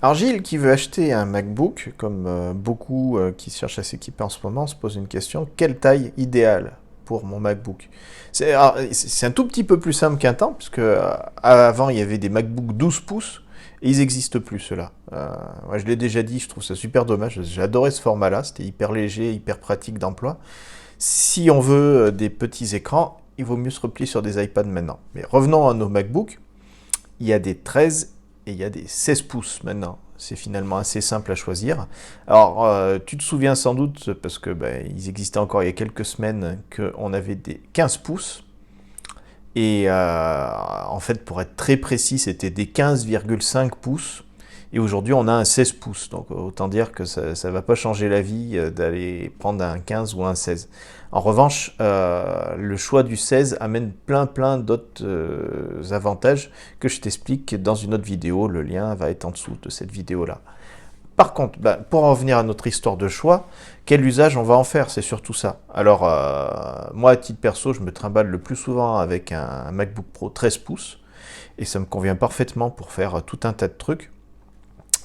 Alors Gilles, qui veut acheter un MacBook, comme beaucoup qui cherchent à s'équiper en ce moment, se pose une question, quelle taille idéale pour mon MacBook? C'est un tout petit peu plus simple qu'un temps, puisque avant il y avait des MacBook 12 pouces, et ils n'existent plus ceux-là. Moi, je l'ai déjà dit, je trouve ça super dommage, j'ai adoré ce format-là, c'était hyper léger, hyper pratique d'emploi. Si on veut des petits écrans, il vaut mieux se replier sur des iPads maintenant. Mais revenons à nos MacBooks, il y a des 13 et il y a des 16 pouces maintenant. C'est finalement assez simple à choisir. Alors, tu te souviens sans doute, parce que ils existaient encore il y a quelques semaines, qu'on avait des 15 pouces. Et en fait, pour être très précis, c'était des 15,5 pouces. Et aujourd'hui, on a un 16 pouces. Donc, autant dire que ça ne va pas changer la vie d'aller prendre un 15 ou un 16. En revanche, le choix du 16 amène plein d'autres avantages que je t'explique dans une autre vidéo. Le lien va être en dessous de cette vidéo-là. Par contre, pour en revenir à notre histoire de choix, quel usage on va en faire? C'est surtout ça. Alors, moi, à titre perso, je me trimballe le plus souvent avec un MacBook Pro 13 pouces. Et ça me convient parfaitement pour faire tout un tas de trucs.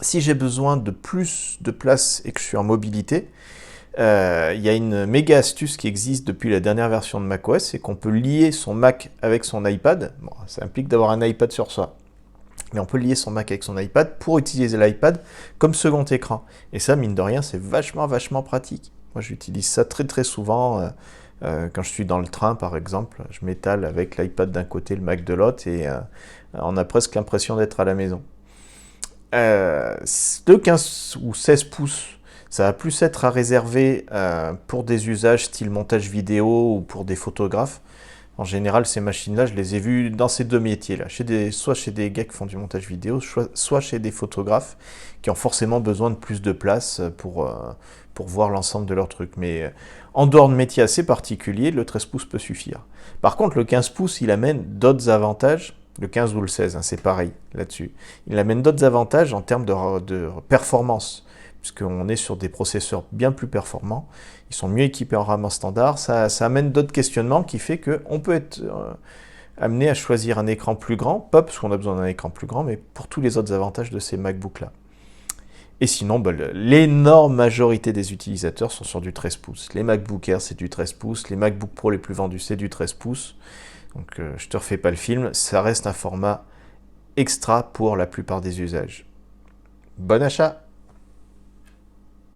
Si j'ai besoin de plus de place et que je suis en mobilité, il y a une méga astuce qui existe depuis la dernière version de macOS, c'est qu'on peut lier son Mac avec son iPad. Bon, ça implique d'avoir un iPad sur soi. Mais on peut lier son Mac avec son iPad pour utiliser l'iPad comme second écran. Et ça, mine de rien, c'est vachement pratique. Moi, j'utilise ça très souvent. Quand je suis dans le train, par exemple, je m'étale avec l'iPad d'un côté, le Mac de l'autre, et on a presque l'impression d'être à la maison. De 15 ou 16 pouces, ça va plus être à réserver pour des usages style montage vidéo ou pour des photographes. En général, ces machines-là, je les ai vues dans ces deux métiers-là, soit chez des gars qui font du montage vidéo, soit chez des photographes qui ont forcément besoin de plus de place pour voir l'ensemble de leur truc. Mais en dehors de métiers assez particuliers, le 13 pouces peut suffire. Par contre, le 15 pouces, il amène d'autres avantages. Le 15 ou le 16, hein, c'est pareil là-dessus. Il amène d'autres avantages en termes de performance, puisqu'on est sur des processeurs bien plus performants. Ils sont mieux équipés en RAM en standard. Ça amène d'autres questionnements qui fait qu'on peut être amené à choisir un écran plus grand, pas parce qu'on a besoin d'un écran plus grand, mais pour tous les autres avantages de ces MacBooks-là. Et sinon, l'énorme majorité des utilisateurs sont sur du 13 pouces. Les MacBook Air, c'est du 13 pouces. Les MacBook Pro les plus vendus, c'est du 13 pouces. Donc je te refais pas le film, ça reste un format extra pour la plupart des usages. Bon achat!